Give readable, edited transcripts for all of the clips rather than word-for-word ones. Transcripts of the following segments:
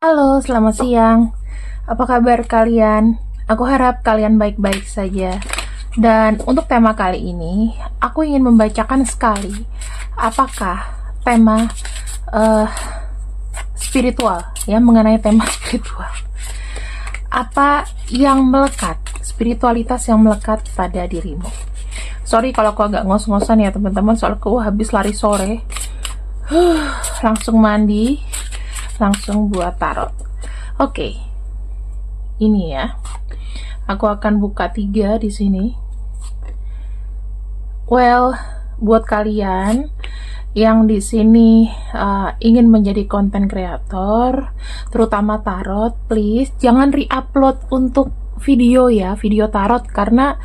Halo, selamat siang. Apa kabar kalian? Aku harap kalian baik-baik saja. Dan untuk tema kali ini, aku ingin membacakan sekali apakah tema eh, spiritual, ya, mengenai tema spiritual. Apa yang melekat, spiritualitas yang melekat pada dirimu. Sorry kalau aku agak ngos-ngosan ya teman-teman, soalnya aku habis lari sore. Langsung mandi, langsung buat tarot. Oke, ini ya. Aku akan buka 3 di sini. Well, buat kalian yang di sini ingin menjadi konten kreator, terutama tarot, please jangan re-upload untuk video ya, video tarot, karena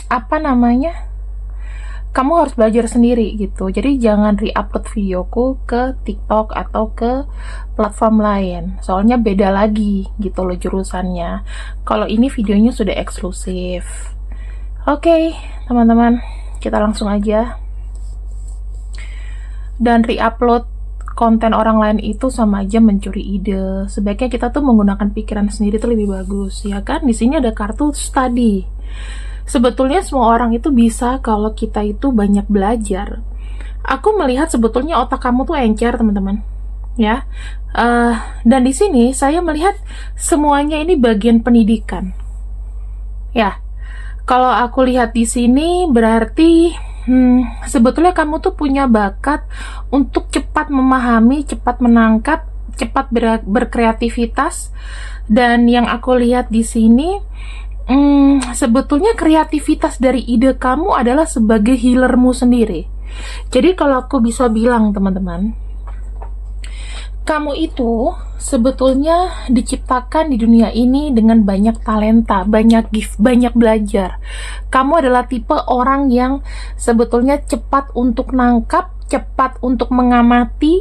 apa namanya? Kamu harus belajar sendiri gitu. Jadi jangan re-upload videoku ke TikTok atau ke platform lain. Soalnya beda lagi gitu loh jurusannya. Kalau ini videonya sudah eksklusif. Oke, teman-teman, kita langsung aja. Dan re-upload konten orang lain itu sama aja mencuri ide. Sebaiknya kita tuh menggunakan pikiran sendiri tuh lebih bagus, ya kan? Di sini ada kartu study. Sebetulnya semua orang itu bisa kalau kita itu banyak belajar. Aku melihat sebetulnya otak kamu tuh encer, teman-teman. Ya, dan di sini saya melihat semuanya ini bagian pendidikan. Ya, kalau aku lihat di sini berarti sebetulnya kamu tuh punya bakat untuk cepat memahami, cepat menangkap, cepat berkreativitas. Dan yang aku lihat di sini, sebetulnya kreativitas dari ide kamu adalah sebagai healermu sendiri. Jadi kalau aku bisa bilang teman-teman, kamu itu sebetulnya diciptakan di dunia ini dengan banyak talenta, banyak gift, banyak belajar. Kamu adalah tipe orang yang sebetulnya cepat untuk nangkap, cepat untuk mengamati,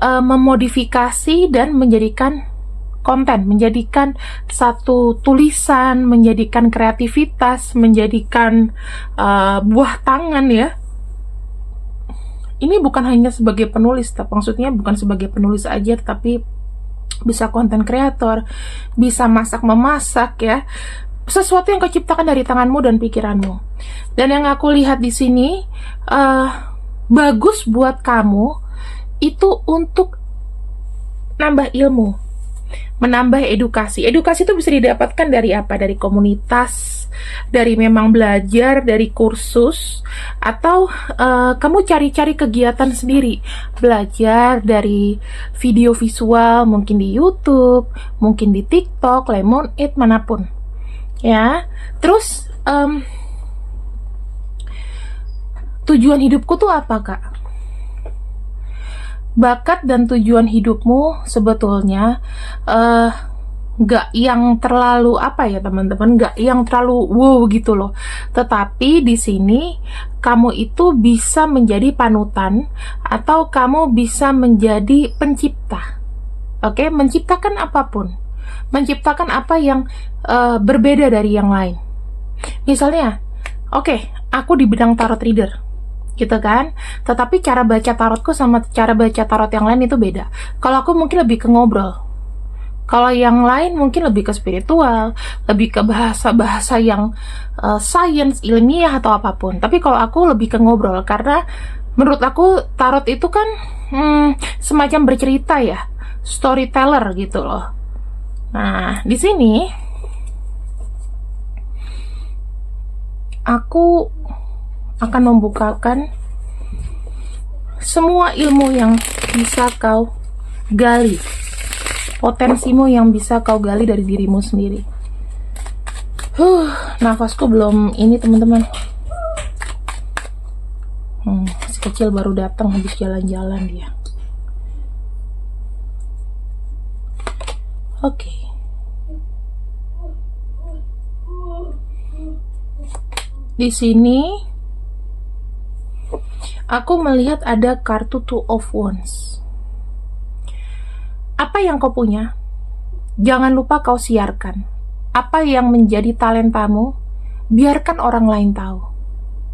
memodifikasi, dan menjadikan konten, menjadikan satu tulisan, menjadikan kreativitas, menjadikan buah tangan ya. Ini bukan hanya sebagai penulis, tapi maksudnya bukan sebagai penulis aja, tapi bisa konten kreator, bisa masak-memasak ya. Sesuatu yang kau ciptakan dari tanganmu dan pikiranmu. Dan yang aku lihat di sini bagus buat kamu itu untuk nambah ilmu, menambah edukasi. Edukasi itu bisa didapatkan dari apa? Dari komunitas, dari memang belajar, dari kursus, atau kamu cari-cari kegiatan sendiri. Belajar dari video visual, mungkin di YouTube, mungkin di TikTok, Lemonade, manapun. Ya, terus tujuan hidupku tuh apa, Kak? Bakat dan tujuan hidupmu sebetulnya nggak yang terlalu apa ya teman-teman, nggak yang terlalu wow gitu loh. Tetapi di sini kamu itu bisa menjadi panutan atau kamu bisa menjadi pencipta. Oke, menciptakan apapun, menciptakan apa yang berbeda dari yang lain. Misalnya, oke, aku di bidang tarot reader gitu kan, tetapi cara baca tarotku sama cara baca tarot yang lain itu beda. Kalau aku mungkin lebih ke ngobrol, kalau yang lain mungkin lebih ke spiritual, lebih ke bahasa-bahasa yang science, ilmiah atau apapun. Tapi kalau aku lebih ke ngobrol, karena menurut aku tarot itu kan semacam bercerita ya, storyteller gitu loh. Nah, di sini aku akan membukakan semua ilmu yang bisa kau gali, potensimu yang bisa kau gali dari dirimu sendiri. Nafasku belum ini teman-teman. Si kecil baru datang habis jalan-jalan dia. Oke. Di sini aku melihat ada kartu Two of Wands. Apa yang kau punya, jangan lupa kau siarkan. Apa yang menjadi talentamu, biarkan orang lain tahu.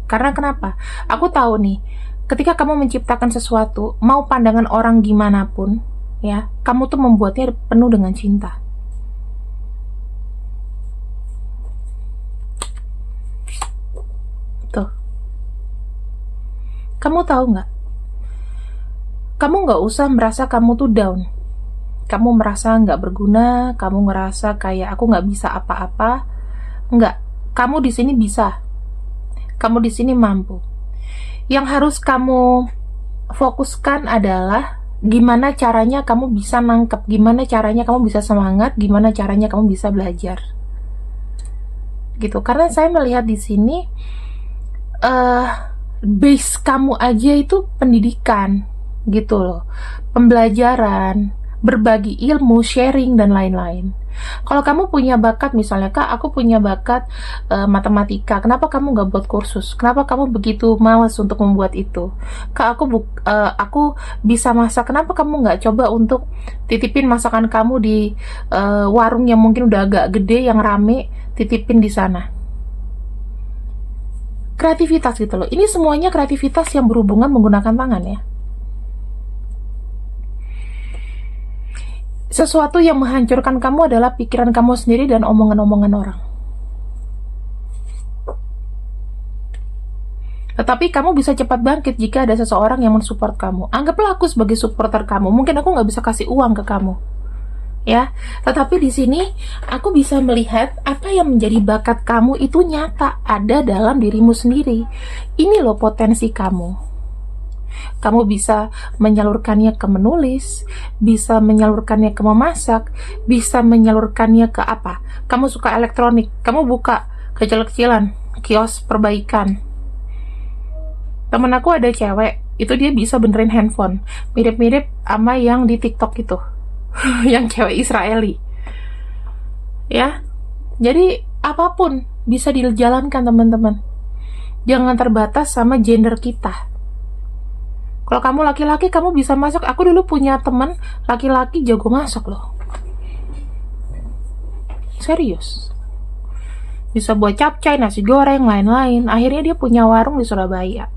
Karena kenapa? Aku tahu nih, ketika kamu menciptakan sesuatu, mau pandangan orang gimana pun, ya. Kamu tuh membuatnya penuh dengan cinta. Tuh. Kamu tahu nggak? Kamu nggak usah merasa kamu tuh down. Kamu merasa nggak berguna, kamu ngerasa kayak aku nggak bisa apa-apa. Nggak. Kamu di sini bisa. Kamu di sini mampu. Yang harus kamu fokuskan adalah gimana caranya kamu bisa nangkep, gimana caranya kamu bisa semangat, gimana caranya kamu bisa belajar. Gitu. Karena saya melihat di sini base kamu aja itu pendidikan gitu loh, pembelajaran, berbagi ilmu, sharing dan lain-lain. Kalau kamu punya bakat, misalnya Kak, aku punya bakat matematika, kenapa kamu nggak buat kursus? Kenapa kamu begitu malas untuk membuat itu? Kak, aku bisa masak, kenapa kamu nggak coba untuk titipin masakan kamu di warung yang mungkin udah agak gede, yang rame, titipin di sana? Kreativitas gitu loh. Ini semuanya kreativitas yang berhubungan menggunakan tangan ya. Sesuatu yang menghancurkan kamu adalah pikiran kamu sendiri dan omongan-omongan orang. Tetapi kamu bisa cepat bangkit jika ada seseorang yang mensupport kamu. Anggaplah aku sebagai supporter kamu. Mungkin aku nggak bisa kasih uang ke kamu, ya. Tetapi di sini aku bisa melihat apa yang menjadi bakat kamu itu nyata ada dalam dirimu sendiri. Ini loh potensi kamu. Kamu bisa menyalurkannya ke menulis, bisa menyalurkannya ke memasak, bisa menyalurkannya ke apa? Kamu suka elektronik, kamu buka kecil-kecilan, kios perbaikan. Temen aku ada cewek, itu dia bisa benerin handphone, mirip-mirip sama yang di TikTok itu, yang cewek Israeli. Ya, jadi apapun bisa dijalankan teman-teman. Jangan terbatas sama gender kita. Kalau kamu laki-laki, kamu bisa masak. Aku dulu punya teman laki-laki jago masak loh. Serius. Bisa buat capcay, nasi goreng, lain-lain. Akhirnya dia punya warung di Surabaya.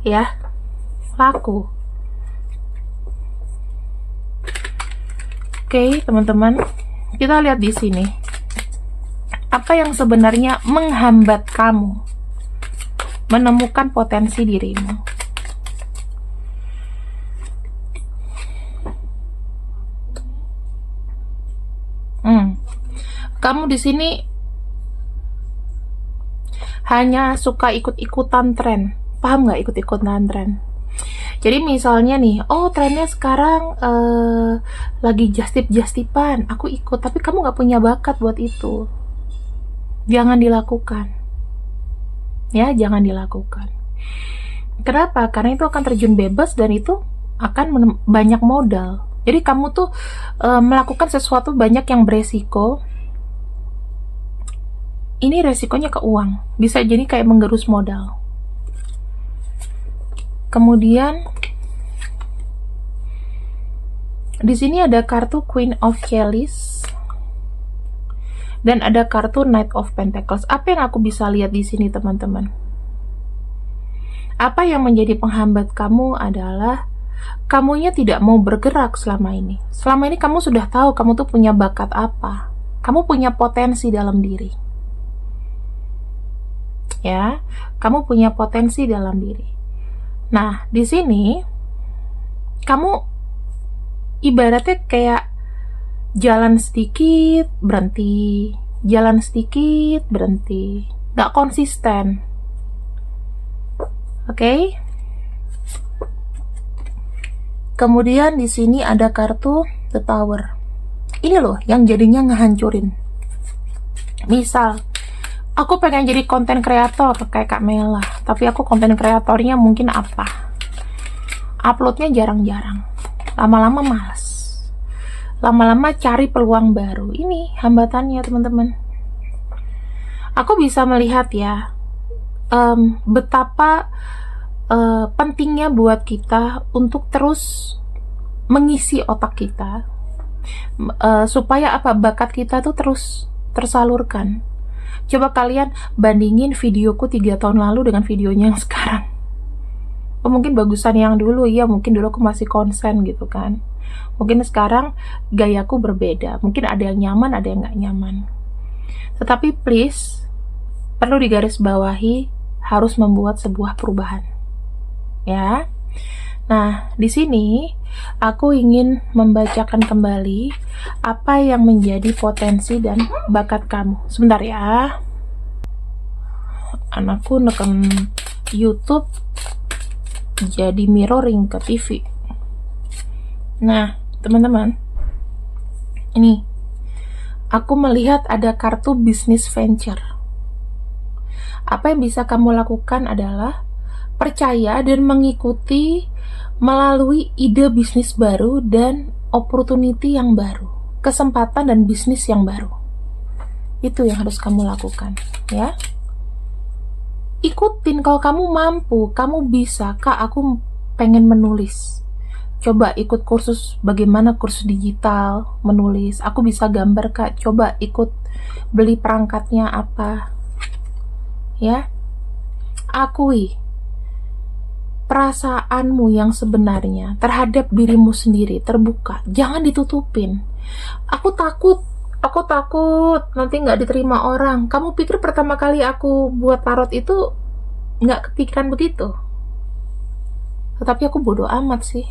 Ya, laku. Oke, teman-teman. Kita lihat di sini. Apa yang sebenarnya menghambat kamu menemukan potensi dirimu? Kamu di sini hanya suka ikut-ikutan tren. Paham nggak ikut-ikutan tren? Jadi misalnya nih, oh trennya sekarang lagi just-tip-just-tipan, aku ikut, tapi kamu nggak punya bakat buat itu. Jangan dilakukan. Ya, jangan dilakukan. Kenapa? Karena itu akan terjun bebas dan itu akan banyak modal. Jadi kamu tuh melakukan sesuatu banyak yang beresiko. Ini resikonya ke uang. Bisa jadi kayak menggerus modal. Kemudian di sini ada kartu Queen of Chalice dan ada kartu Knight of Pentacles. Apa yang aku bisa lihat di sini, teman-teman? Apa yang menjadi penghambat kamu adalah kamunya tidak mau bergerak selama ini. Selama ini kamu sudah tahu kamu tuh punya bakat apa. Kamu punya potensi dalam diri. Ya, kamu punya potensi dalam diri. Nah, di sini kamu ibaratnya kayak jalan sedikit berhenti, jalan sedikit berhenti, nggak konsisten. Oke? Kemudian di sini ada kartu The Tower. Ini loh yang jadinya ngehancurin. Misal, aku pengen jadi konten kreator kayak Kak Mela, tapi aku konten kreatornya mungkin apa? Uploadnya jarang-jarang, lama-lama malas, lama-lama cari peluang baru. Ini hambatannya, teman-teman. Aku bisa melihat ya, betapa pentingnya buat kita untuk terus mengisi otak kita, supaya apa, bakat kita tuh terus tersalurkan. Coba kalian bandingin videoku 3 tahun lalu dengan videonya yang sekarang. Oh, mungkin bagusan yang dulu, ya mungkin dulu aku masih konsen gitu kan. Mungkin sekarang gayaku berbeda, mungkin ada yang nyaman, ada yang nggak nyaman. Tetapi please, perlu digarisbawahi, harus membuat sebuah perubahan. Ya. Nah, di sini aku ingin membacakan kembali apa yang menjadi potensi dan bakat kamu. Sebentar ya. Anakku neken YouTube jadi mirroring ke TV. Nah, teman-teman, ini aku melihat ada kartu bisnis venture. Apa yang bisa kamu lakukan adalah percaya dan mengikuti melalui ide bisnis baru dan opportunity yang baru, kesempatan dan bisnis yang baru. Itu yang harus kamu lakukan, ya. Ikutin kalau kamu mampu, kamu bisa. Kak, aku pengen menulis. Coba ikut kursus bagaimana kursus digital menulis. Aku bisa gambar, Kak. Coba ikut beli perangkatnya apa. Ya. Akui perasaanmu yang sebenarnya terhadap dirimu sendiri, terbuka, jangan ditutupin. Aku takut nanti nggak diterima orang. Kamu pikir pertama kali aku buat tarot itu nggak kepikiran begitu? Tetapi aku bodoh amat sih,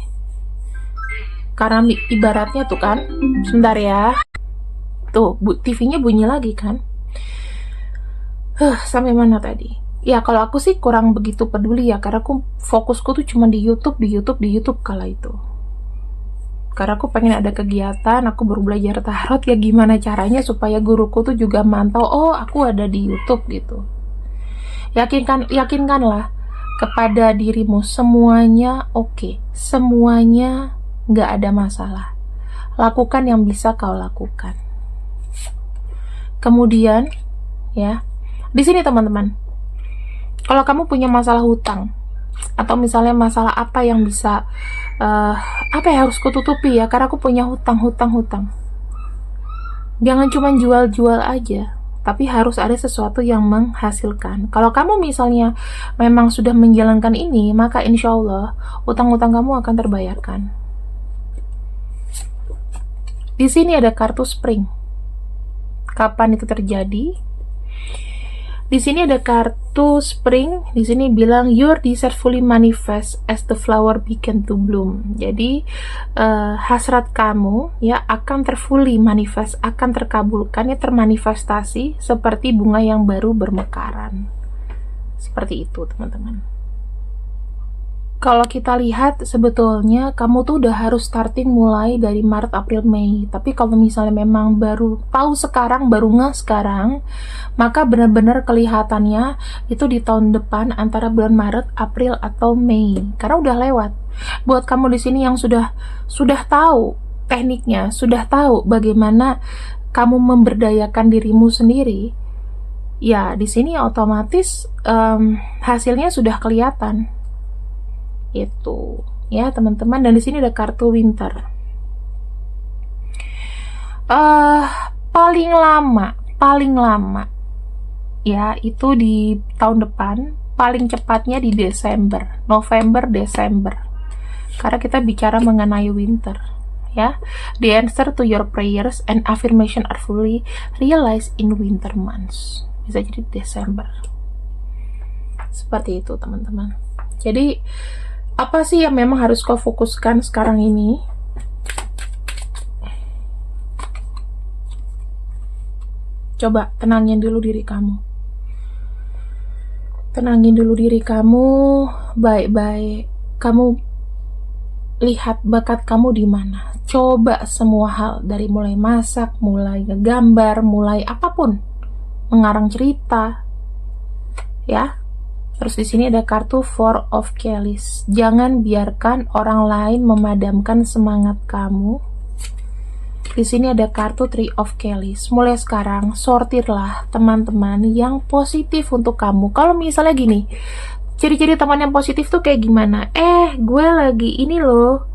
karena ibaratnya tuh kan, sebentar ya, tuh TV-nya bunyi lagi kan. Sampai mana tadi? Ya, kalau aku sih kurang begitu peduli ya, karena aku fokusku tuh cuma di YouTube kala itu. Karena aku pengen ada kegiatan, aku baru belajar tarot, ya gimana caranya supaya guruku tuh juga mantau, oh aku ada di YouTube gitu. Yakinkanlah kepada dirimu semuanya oke, semuanya nggak ada masalah. Lakukan yang bisa kau lakukan. Kemudian, ya, di sini teman-teman, kalau kamu punya masalah hutang, atau misalnya masalah apa yang bisa, apa yang harus kututupi ya, karena aku punya hutang. Jangan cuma jual-jual aja, tapi harus ada sesuatu yang menghasilkan. Kalau kamu misalnya memang sudah menjalankan ini, maka insya Allah hutang-hutang kamu akan terbayarkan. Di sini ada kartu spring. Kapan itu terjadi? Di sini ada kartu spring. Di sini bilang your desire fully manifest as the flower begin to bloom. Jadi hasrat kamu ya akan terfully manifest, akan terkabulkan ya, termanifestasi seperti bunga yang baru bermekaran. Seperti itu teman-teman. Kalau kita lihat sebetulnya kamu tuh udah harus starting mulai dari Maret, April, Mei. Tapi kalau misalnya memang baru tahu sekarang, baru ngeh sekarang, maka benar-benar kelihatannya itu di tahun depan antara bulan Maret, April atau Mei. Karena udah lewat. Buat kamu di sini yang sudah tahu tekniknya, sudah tahu bagaimana kamu memberdayakan dirimu sendiri, ya di sini otomatis hasilnya sudah kelihatan. Itu ya teman-teman. Dan di sini ada kartu winter. Paling lama ya itu di tahun depan, paling cepatnya di Desember, November, Desember, karena kita bicara mengenai winter ya. The answer to your prayers and affirmation are fully realized in winter months. Bisa jadi Desember. Seperti itu teman-teman. Jadi apa sih yang memang harus kau fokuskan sekarang ini? Coba tenangin dulu diri kamu. Tenangin dulu diri kamu baik-baik. Kamu lihat bakat kamu di mana. Coba semua hal, dari mulai masak, mulai ngegambar, mulai apapun, mengarang cerita, ya. Terus di sini ada kartu Four of Chalice. Jangan biarkan orang lain memadamkan semangat kamu. Di sini ada kartu Three of Chalice. Mulai sekarang sortirlah teman-teman yang positif untuk kamu. Kalau misalnya gini, ciri-ciri teman yang positif tuh kayak gimana? Gue lagi ini loh.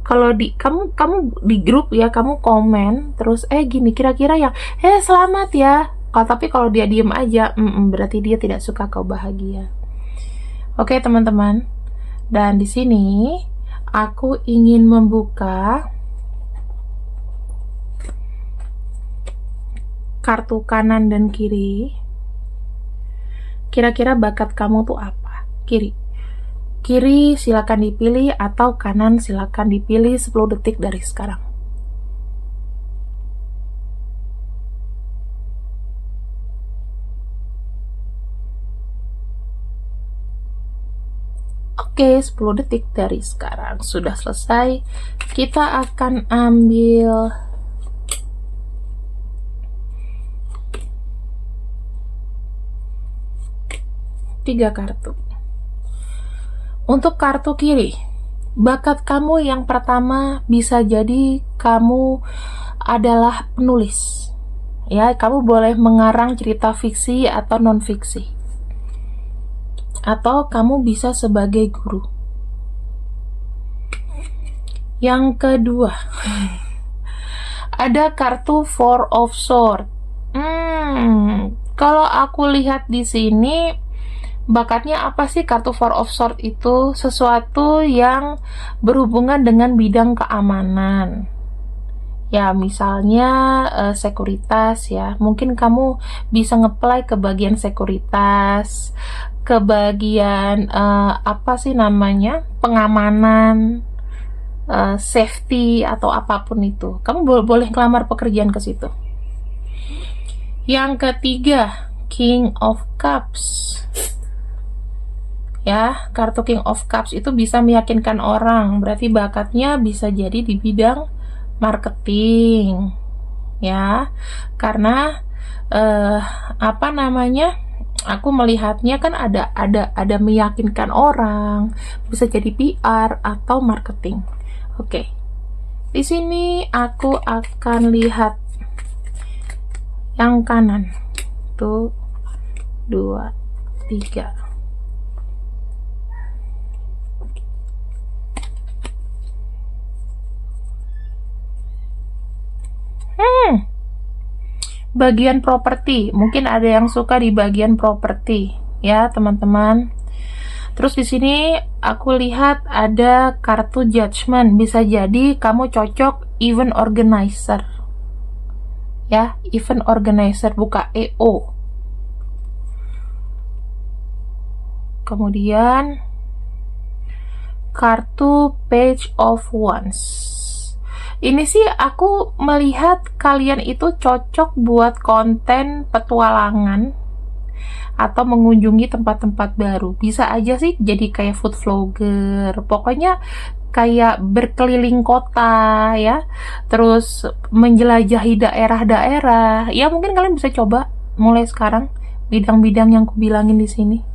Kalau di kamu di grup ya, kamu komen terus gini kira-kira yang selamat ya. Tapi kalau dia diem aja, berarti dia tidak suka kau bahagia. Oke teman-teman, dan di sini aku ingin membuka kartu kanan dan kiri, kira-kira bakat kamu tuh apa? Kiri. Kiri silakan dipilih atau kanan silakan dipilih 10 detik dari sekarang. Oke, 10 detik dari sekarang sudah selesai. Kita akan ambil tiga kartu. Untuk kartu kiri, bakat kamu yang pertama bisa jadi kamu adalah penulis. Ya, kamu boleh mengarang cerita fiksi atau non-fiksi. Atau kamu bisa sebagai guru. Yang kedua, ada kartu Four of Swords. Kalau aku lihat di sini, bakatnya apa sih kartu Four of Swords itu? Sesuatu yang berhubungan dengan bidang keamanan. Ya, misalnya sekuritas ya. Mungkin kamu bisa ngeplay ke bagian sekuritas, ke bagian apa sih namanya? Pengamanan, safety atau apapun itu. Kamu boleh ngelamar pekerjaan ke situ. Yang ketiga, King of Cups. Ya, kartu King of Cups itu bisa meyakinkan orang. Berarti bakatnya bisa jadi di bidang marketing. Ya, karena apa namanya? Aku melihatnya kan ada meyakinkan orang, bisa jadi PR atau marketing. Oke. Di sini aku akan lihat yang kanan. 1, 2, 3. Bagian properti, mungkin ada yang suka di bagian properti ya teman-teman. Terus di sini aku lihat ada kartu judgment, bisa jadi kamu cocok event organizer ya, event organizer, buka EO. Kemudian kartu Page of Wands. Ini sih aku melihat kalian itu cocok buat konten petualangan atau mengunjungi tempat-tempat baru. Bisa aja sih jadi kayak food vlogger. Pokoknya kayak berkeliling kota ya. Terus menjelajahi daerah-daerah. Ya mungkin kalian bisa coba mulai sekarang bidang-bidang yang aku bilangin di sini.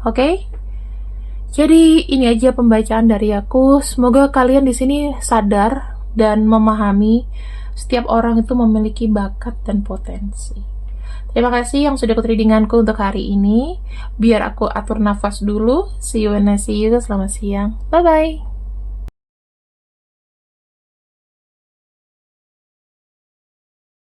Oke? Jadi ini aja pembacaan dari aku. Semoga kalian di sini sadar dan memahami setiap orang itu memiliki bakat dan potensi. Terima kasih yang sudah ikut readinganku untuk hari ini. Biar aku atur nafas dulu. See you when I see you. Selamat siang. Bye-bye.